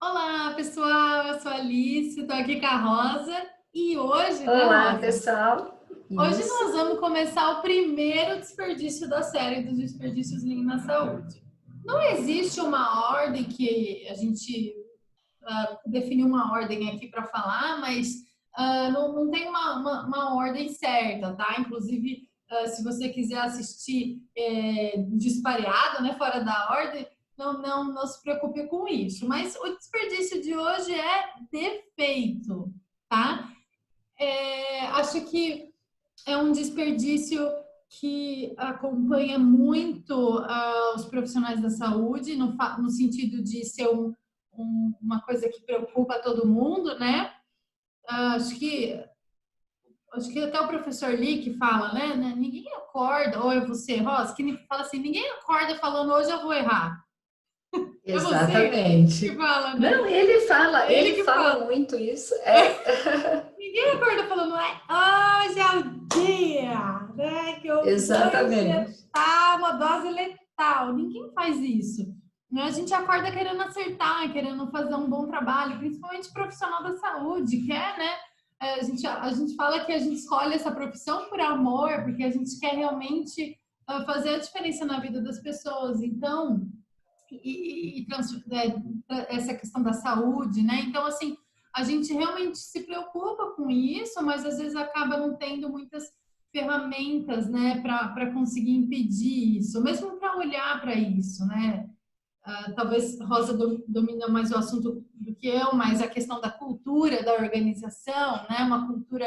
Olá, pessoal, eu sou a Alice, estou aqui com a Rosa e hoje, né, Olá, Rosa? pessoal. Hoje Isso, nós vamos começar o primeiro desperdício da série dos desperdícios na saúde. Não existe uma ordem que a gente definiu uma ordem aqui para falar, mas não tem uma ordem certa, tá? Inclusive, se você quiser assistir dispareado, né, fora da ordem, não se preocupe com isso. Mas o desperdício de hoje é defeito, tá? Acho que é um desperdício que acompanha muito os profissionais da saúde, no sentido de ser uma coisa que preocupa todo mundo, né? Ah, acho que até o professor Lee que fala, né? Ninguém acorda, ou é você, Rosa, que fala assim, ninguém acorda falando hoje eu vou errar. É você que exatamente. fala, Não, né? É ele ele que fala fala. muito isso. É. Ninguém acorda falando, hoje é o dia, né? Que eu vou Exatamente. injetar uma dose letal. Ninguém faz isso. Né? A gente acorda querendo acertar, querendo fazer um bom trabalho, principalmente profissional da saúde, quer, né? A gente fala que a gente escolhe essa profissão por amor, porque a gente quer realmente fazer a diferença na vida das pessoas. Então, essa questão da saúde, né? Então, assim, a gente realmente se preocupa com isso, mas às vezes acaba não tendo muitas ferramentas, né, para conseguir impedir isso, mesmo para olhar para isso, né? Talvez Rosa domina mais o assunto do que eu, mas a questão da cultura da organização, né? Uma cultura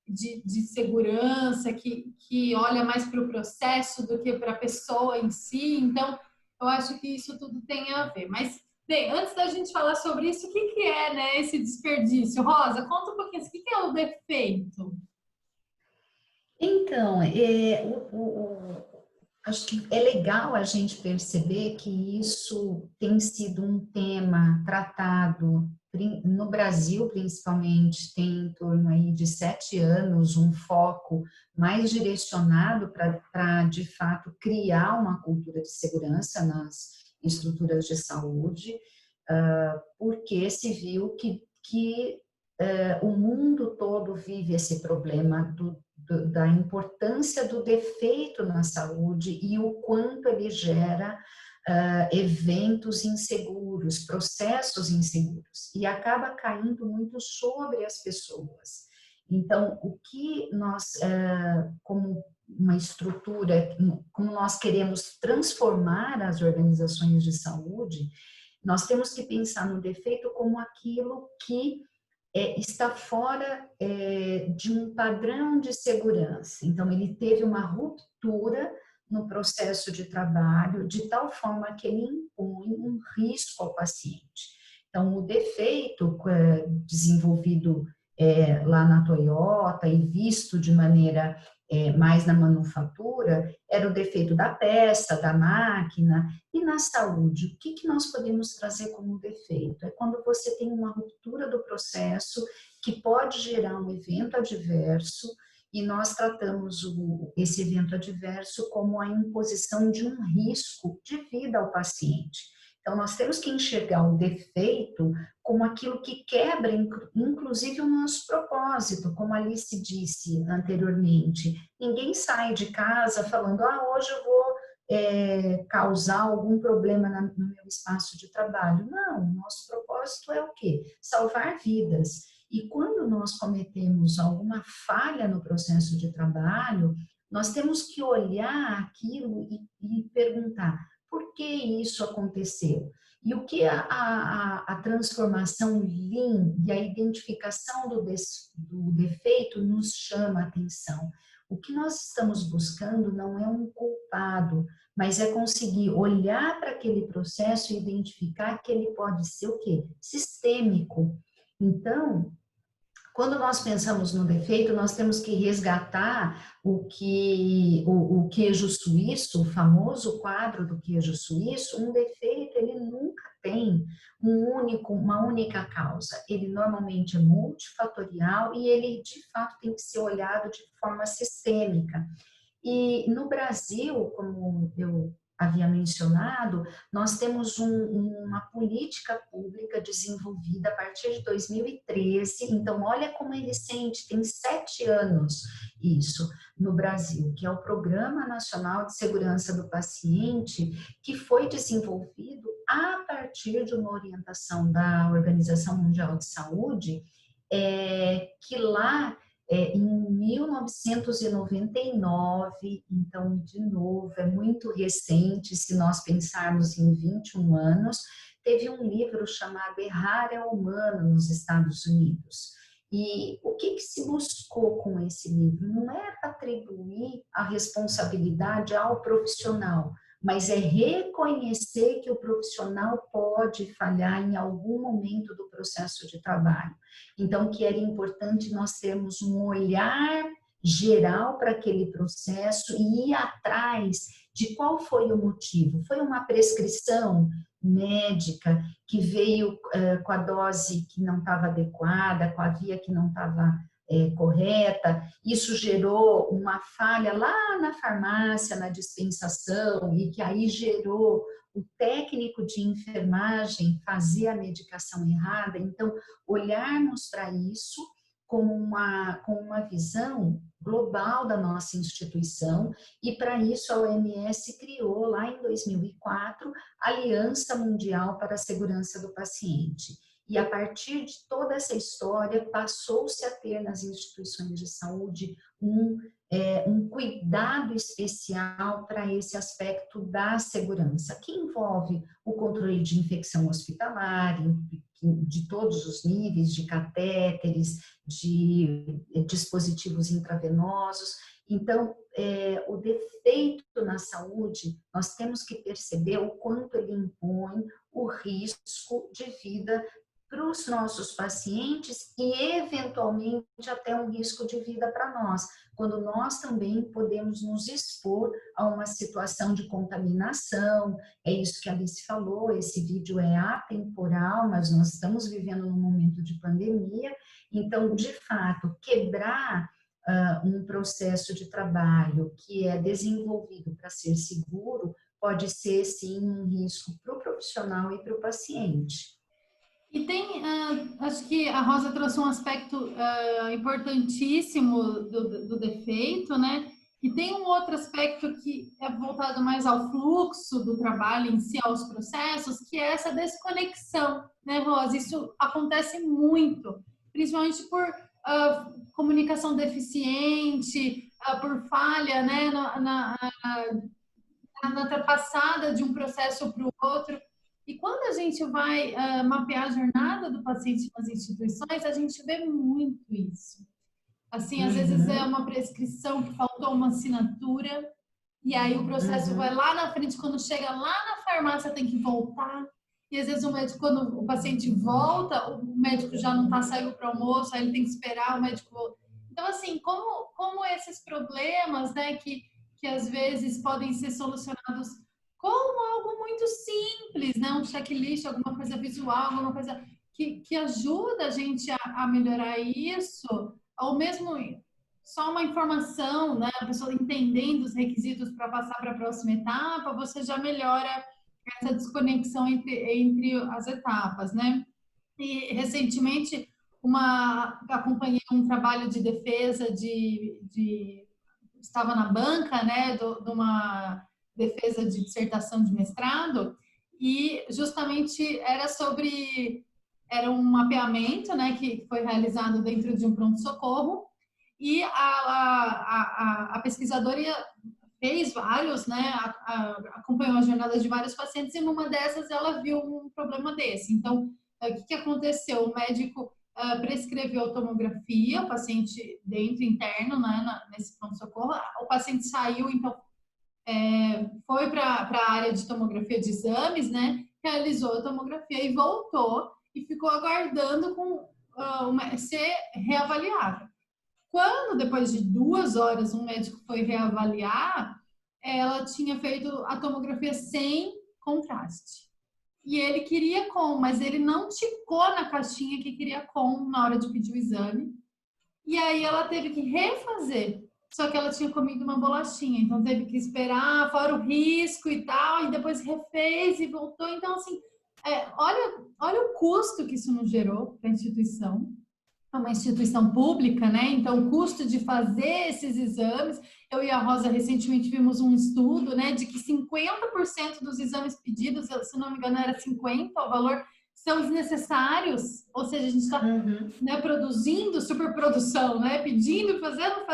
de segurança que olha mais para o processo do que para a pessoa em si. Então, eu acho que isso tudo tem a ver. Mas, bem, antes da gente falar sobre isso, o que é, né, esse desperdício? Rosa, conta um pouquinho, o que é o defeito? Então, acho que é legal a gente perceber que isso tem sido um tema tratado no Brasil, principalmente, tem em torno aí de 7 anos, um foco mais direcionado para, de fato, criar uma cultura de segurança nas estruturas de saúde, porque se viu que o mundo todo vive esse problema da importância do defeito na saúde e o quanto ele gera eventos inseguros, processos inseguros, e acaba caindo muito sobre as pessoas. Então, o que nós, como uma estrutura, como nós queremos transformar as organizações de saúde, nós temos que pensar no defeito como aquilo que está fora de um padrão de segurança. Então, ele teve uma ruptura no processo de trabalho, de tal forma que ele impõe um risco ao paciente. Então, o defeito desenvolvido lá na Toyota e visto de maneira mais na manufatura, era o defeito da peça, da máquina. E na saúde, o que nós podemos trazer como defeito? É quando você tem uma ruptura do processo que pode gerar um evento adverso, e nós tratamos esse evento adverso como a imposição de um risco de vida ao paciente. Então, nós temos que enxergar o defeito como aquilo que quebra, inclusive, o nosso propósito, como a Alice disse anteriormente. Ninguém sai de casa falando, hoje eu vou causar algum problema no meu espaço de trabalho. Não, o nosso propósito é o quê? Salvar vidas. E quando nós cometemos alguma falha no processo de trabalho, nós temos que olhar aquilo e perguntar por que isso aconteceu? E o que a transformação Lean e a identificação do defeito nos chama a atenção? O que nós estamos buscando não é um culpado, mas é conseguir olhar para aquele processo e identificar que ele pode ser o quê? Sistêmico. Então, quando nós pensamos no defeito, nós temos que resgatar o queijo suíço, o famoso quadro do queijo suíço. Um defeito, ele nunca tem uma única causa. Ele normalmente é multifatorial e ele, de fato, tem que ser olhado de forma sistêmica. E no Brasil, como eu havia mencionado, nós temos uma política pública desenvolvida a partir de 2013, então olha como é recente, tem 7 anos isso no Brasil, que é o Programa Nacional de Segurança do Paciente, que foi desenvolvido a partir de uma orientação da Organização Mundial de Saúde, que lá em 1999, então, de novo, é muito recente, se nós pensarmos em 21 anos, teve um livro chamado Errar é Humano nos Estados Unidos. E o que se buscou com esse livro? Não é atribuir a responsabilidade ao profissional, mas é reconhecer que o profissional pode falhar em algum momento do processo de trabalho. Então, que era importante nós termos um olhar geral para aquele processo e ir atrás de qual foi o motivo. Foi uma prescrição médica que veio com a dose que não estava adequada, com a via que não estava correta, isso gerou uma falha lá na farmácia, na dispensação, e que aí gerou o técnico de enfermagem fazer a medicação errada. Então, olharmos para isso com uma visão global da nossa instituição, e para isso a OMS criou lá em 2004 a Aliança Mundial para a Segurança do Paciente. E a partir de toda essa história, passou-se a ter nas instituições de saúde um cuidado especial para esse aspecto da segurança, que envolve o controle de infecção hospitalar, de todos os níveis, de catéteres, de dispositivos intravenosos. Então, o defeito na saúde, nós temos que perceber o quanto ele impõe o risco de vida para os nossos pacientes e, eventualmente, até um risco de vida para nós, quando nós também podemos nos expor a uma situação de contaminação. É isso que a Alice falou, esse vídeo é atemporal, mas nós estamos vivendo num momento de pandemia, então, de fato, quebrar um processo de trabalho que é desenvolvido para ser seguro pode ser, sim, um risco para o profissional e para o paciente. E tem, acho que a Rosa trouxe um aspecto importantíssimo do defeito, né? E tem um outro aspecto que é voltado mais ao fluxo do trabalho em si, aos processos, que é essa desconexão, né, Rosa? Isso acontece muito, principalmente por comunicação deficiente, por falha, né, na passada de um processo para o outro. E quando a gente vai mapear a jornada do paciente nas instituições, a gente vê muito isso. Assim, às vezes é uma prescrição que faltou uma assinatura, e aí o processo vai lá na frente, quando chega lá na farmácia tem que voltar. E às vezes o médico, quando o paciente volta, o médico já não está saindo para o almoço, aí ele tem que esperar o médico voltar. Então, assim, como esses problemas, né, que às vezes podem ser solucionados com algo muito simples, né? Um checklist, alguma coisa visual, alguma coisa que ajuda a gente a melhorar isso, ou mesmo só uma informação, né? A pessoa entendendo os requisitos para passar para a próxima etapa, você já melhora essa desconexão entre as etapas, né? E recentemente acompanhei um trabalho de defesa estava na banca, né, de uma defesa de dissertação de mestrado, e justamente era um mapeamento, né, que foi realizado dentro de um pronto-socorro, e a pesquisadora fez vários, né, acompanhou a jornada de vários pacientes, e numa dessas ela viu um problema desse. Então, o que aconteceu? O médico prescreveu tomografia, o paciente dentro, interno, né, nesse pronto-socorro. O paciente saiu, então, foi para a área de tomografia de exames, né, realizou a tomografia e voltou e ficou aguardando ser reavaliado. Quando, depois de 2 horas, um médico foi reavaliar, ela tinha feito a tomografia sem contraste. E ele queria com, mas ele não ticou na caixinha que queria com na hora de pedir o exame. E aí ela teve que refazer. só que ela tinha comido uma bolachinha, então teve que esperar, fora o risco e tal, e depois refez e voltou. Então, assim, olha o custo que isso nos gerou para a instituição. É uma instituição pública, né? Então, o custo de fazer esses exames, eu e a Rosa recentemente vimos um estudo, né, de que 50% dos exames pedidos, se não me engano, era 50, o valor são desnecessários, ou seja, a gente está, né, produzindo superprodução, né, pedindo, fazendo,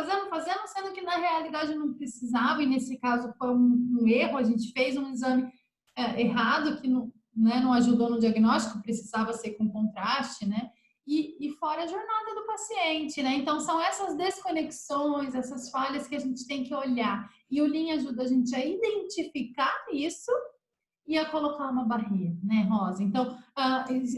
sendo que na realidade não precisava, e nesse caso foi um erro, a gente fez um exame errado que não, né, não ajudou no diagnóstico, precisava ser com contraste, né? E fora a jornada do paciente, né? Então, são essas desconexões, essas falhas que a gente tem que olhar. E o Lean ajuda a gente a identificar isso e a colocar uma barreira, né, Rosa? Então,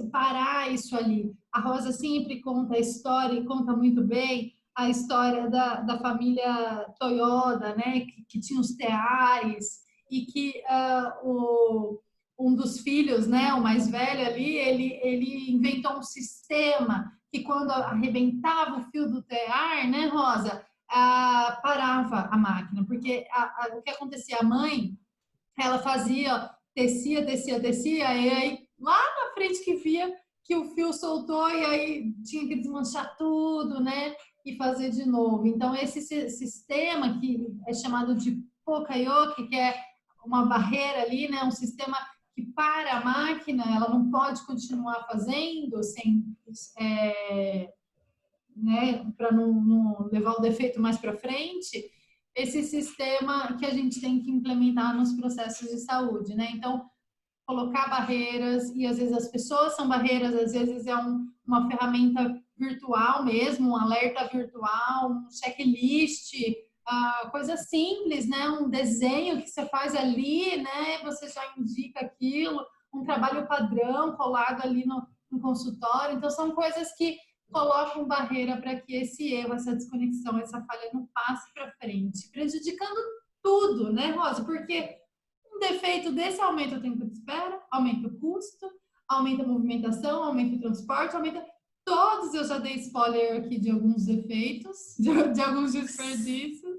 parar isso ali. A Rosa sempre conta a história e conta muito bem a história da família Toyoda, né, que tinha os teares e que um dos filhos, né, o mais velho ali, ele inventou um sistema que quando arrebentava o fio do tear, né, Rosa, parava a máquina, porque o que acontecia? A mãe, ela fazia, tecia, e aí lá na frente que via que o fio soltou e aí tinha que desmanchar tudo, né? E fazer de novo. Então, esse sistema que é chamado de Pokayoke, que é uma barreira ali, né? Um sistema que para a máquina, ela não pode continuar fazendo sem, né? Para não levar o defeito mais para frente, esse sistema que a gente tem que implementar nos processos de saúde, né? Então, colocar barreiras, e às vezes as pessoas são barreiras, às vezes é uma ferramenta virtual mesmo, um alerta virtual, um checklist, coisa simples, né? Um desenho que você faz ali, né? Você já indica aquilo, um trabalho padrão colado ali no consultório. Então, são coisas que colocam barreira para que esse erro, essa desconexão, essa falha não passe para frente, prejudicando tudo, né, Rosa? Porque um defeito desse aumenta o tempo de espera, aumenta o custo, aumenta a movimentação, aumenta o transporte, aumenta todos. Eu já dei spoiler aqui de alguns defeitos, de alguns desperdícios.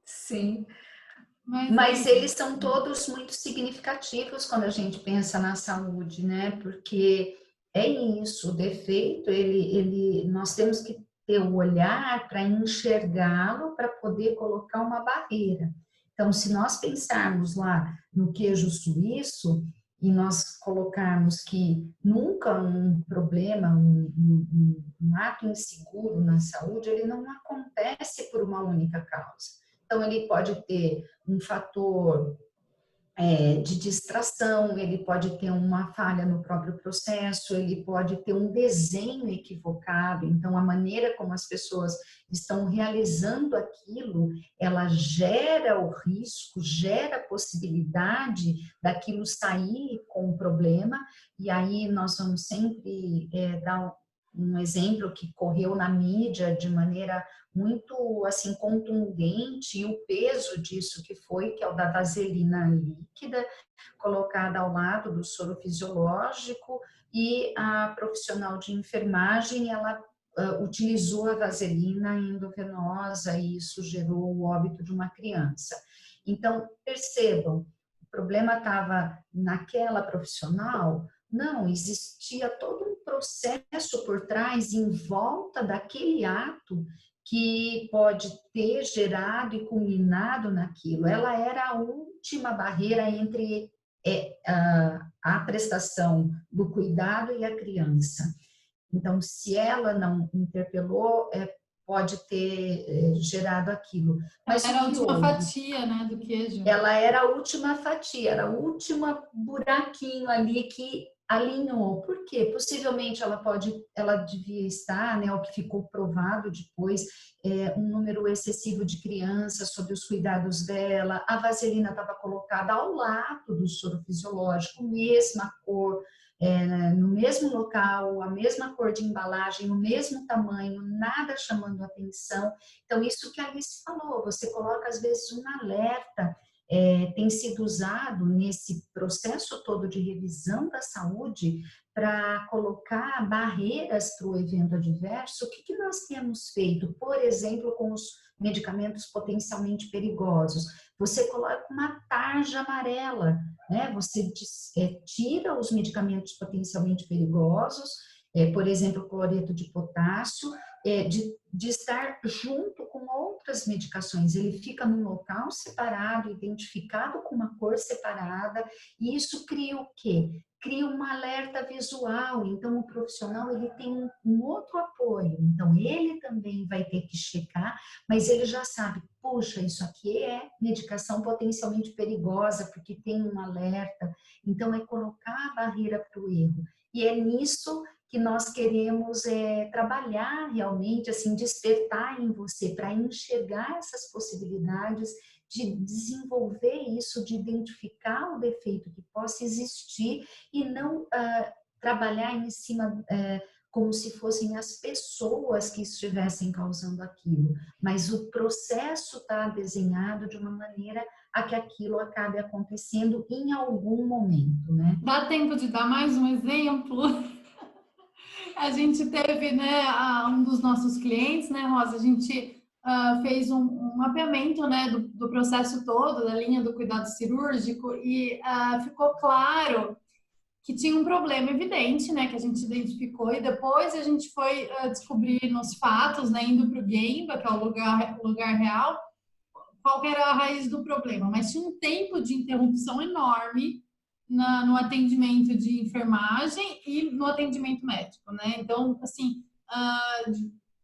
Sim. Mas Mas eles são todos muito significativos quando a gente pensa na saúde, né? Porque é isso, o defeito, nós temos que ter o olhar para enxergá-lo, para poder colocar uma barreira. Então, se nós pensarmos lá no queijo suíço e nós colocarmos que nunca um problema, um ato inseguro na saúde, ele não acontece por uma única causa. Então, ele pode ter um fator de distração, ele pode ter uma falha no próprio processo, ele pode ter um desenho equivocado. Então, a maneira como as pessoas estão realizando aquilo, ela gera o risco, gera a possibilidade daquilo sair com um problema, e aí nós vamos sempre dar um exemplo que correu na mídia de maneira muito assim contundente, e o peso disso que é o da vaselina líquida colocada ao lado do soro fisiológico, e a profissional de enfermagem, ela utilizou a vaselina endovenosa e isso gerou o óbito de uma criança. Então, percebam, o problema estava naquela profissional? Não, existia todo um processo por trás, em volta daquele ato, que pode ter gerado e culminado naquilo. Ela era a última barreira entre a prestação do cuidado e a criança. Então, se ela não interpelou, pode ter gerado aquilo. Mas era a o que última houve? fatia, né, do queijo. Ela era a última fatia, era o último buraquinho ali que alinhou. Por quê? Possivelmente ela devia estar, né, o que ficou provado depois, um número excessivo de crianças sob os cuidados dela, a vaselina estava colocada ao lado do soro fisiológico, mesma cor, no mesmo local, a mesma cor de embalagem, o mesmo tamanho, nada chamando atenção. Então, isso que a Alice falou, você coloca às vezes um alerta tem sido usado nesse processo todo de revisão da saúde para colocar barreiras para o evento adverso. O que nós temos feito, por exemplo, com os medicamentos potencialmente perigosos? Você coloca uma tarja amarela, né? Você tira os medicamentos potencialmente perigosos, por exemplo, cloreto de potássio, de estar junto com outras medicações. Ele fica num local separado, identificado com uma cor separada, e isso cria o quê? Cria um alerta visual. Então, o profissional ele tem um outro apoio. Então, ele também vai ter que checar, mas ele já sabe, puxa, isso aqui é medicação potencialmente perigosa, porque tem um alerta. Então, é colocar a barreira para o erro. E é nisso que nós queremos trabalhar realmente, assim, despertar em você para enxergar essas possibilidades de desenvolver isso, de identificar o defeito que possa existir e não trabalhar em cima como se fossem as pessoas que estivessem causando aquilo, mas o processo está desenhado de uma maneira a que aquilo acabe acontecendo em algum momento, né? Dá tempo de dar mais um exemplo? A gente teve, né, um dos nossos clientes, né, Rosa, a gente fez um mapeamento, né, do processo todo, da linha do cuidado cirúrgico, e ficou claro que tinha um problema evidente, né, que a gente identificou, e depois a gente foi descobrir nos fatos, né, indo para o Gemba, que é o lugar real, qual que era a raiz do problema. Mas tinha um tempo de interrupção enorme no atendimento de enfermagem e no atendimento médico, né? Então, assim,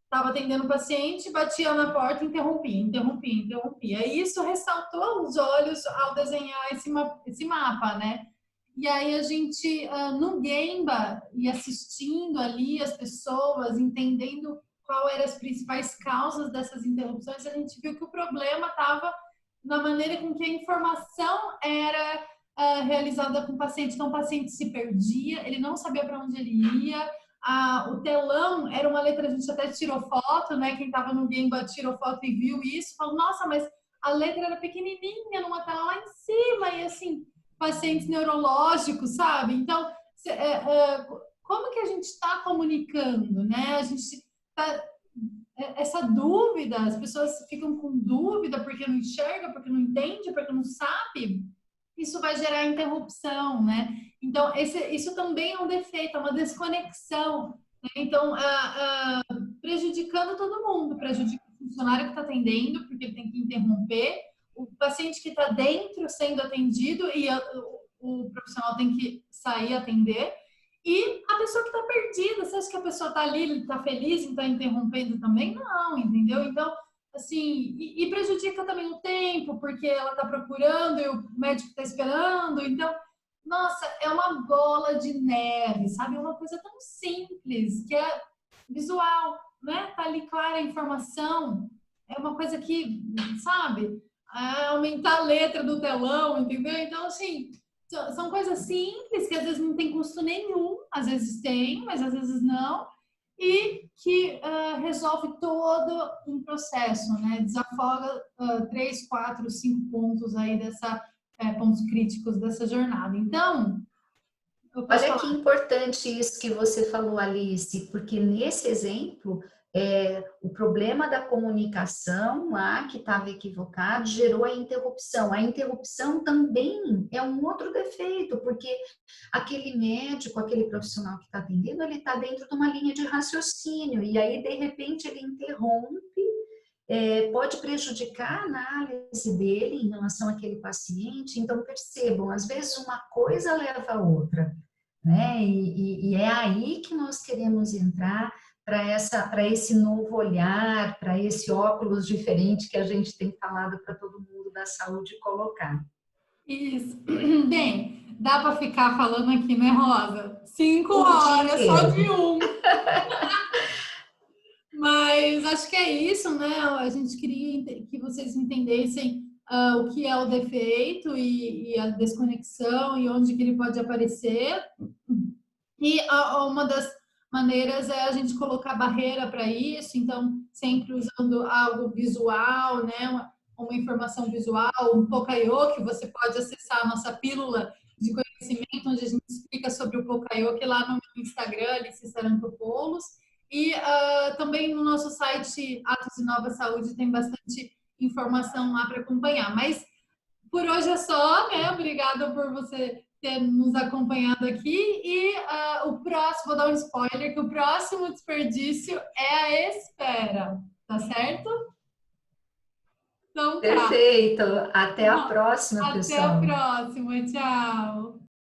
estava atendendo o paciente, batia na porta, interrompia. E isso ressaltou os olhos ao desenhar esse mapa, né? E aí a gente, no Gemba, e assistindo ali as pessoas, entendendo qual eram as principais causas dessas interrupções, a gente viu que o problema estava na maneira com que a informação era realizada com o paciente. Então, o paciente se perdia, ele não sabia para onde ele ia, o telão era uma letra, a gente até tirou foto, né? Quem estava no Gemba tirou foto e viu isso, falou, nossa, mas a letra era pequenininha numa tela lá em cima, e assim, pacientes neurológicos, sabe? Então, como que a gente está comunicando, né? A gente tá, essa dúvida, as pessoas ficam com dúvida porque não enxerga, porque não entende, porque não sabe, isso vai gerar interrupção, né? Então, isso também é um defeito, é uma desconexão, né? Então, prejudicando todo mundo, prejudica o funcionário que está atendendo, porque ele tem que interromper, o paciente que está dentro sendo atendido e o profissional tem que sair atender, e a pessoa que está perdida. Você acha que a pessoa está ali, ele está feliz e está interrompendo também? Não, entendeu? Então, assim, e prejudica também o tempo, porque ela está procurando e o médico está esperando. Então, nossa, é uma bola de neve, sabe? É uma coisa tão simples, que é visual, né? Tá ali clara a informação. É uma coisa que, sabe? Aumentar a letra do telão, entendeu? Então, assim, são coisas simples que às vezes não tem custo nenhum, às vezes tem, mas às vezes não, e que resolve todo um processo, né? Desafoga 3, 4, 5 pontos aí pontos críticos dessa jornada. Então, eu posso Olha que falar. importante isso que você falou, Alice, porque nesse exemplo, o problema da comunicação lá, que estava equivocado, gerou a interrupção. A interrupção também é um outro defeito, porque aquele médico, aquele profissional que está atendendo, ele está dentro de uma linha de raciocínio, e aí, de repente, ele interrompe, pode prejudicar a análise dele em relação àquele paciente. Então, percebam, às vezes uma coisa leva a outra, né? E é aí que nós queremos entrar para esse novo olhar, para esse óculos diferente que a gente tem falado para todo mundo da saúde colocar. Isso. Bem, dá para ficar falando aqui, né, Rosa? 5 O dia horas só inteiro. de um. Mas acho que é isso, né? A gente queria que vocês entendessem o que é o defeito e a desconexão e onde que ele pode aparecer. E uma das maneiras é a gente colocar barreira para isso, então sempre usando algo visual, né? uma informação visual, um Pocaiô, que você pode acessar a nossa pílula de conhecimento, onde a gente explica sobre o Pocaiô, que é lá no meu Instagram, Alice Sarantopoulos. E também no nosso site Atos de Nova Saúde tem bastante informação lá para acompanhar. Mas por hoje é só, né? Obrigada por você ter nos acompanhado aqui. E o próximo, vou dar um spoiler, que o próximo desperdício é a espera, tá certo? Então tá. Perfeito. Até a próxima, Até a pessoal. próxima. Tchau.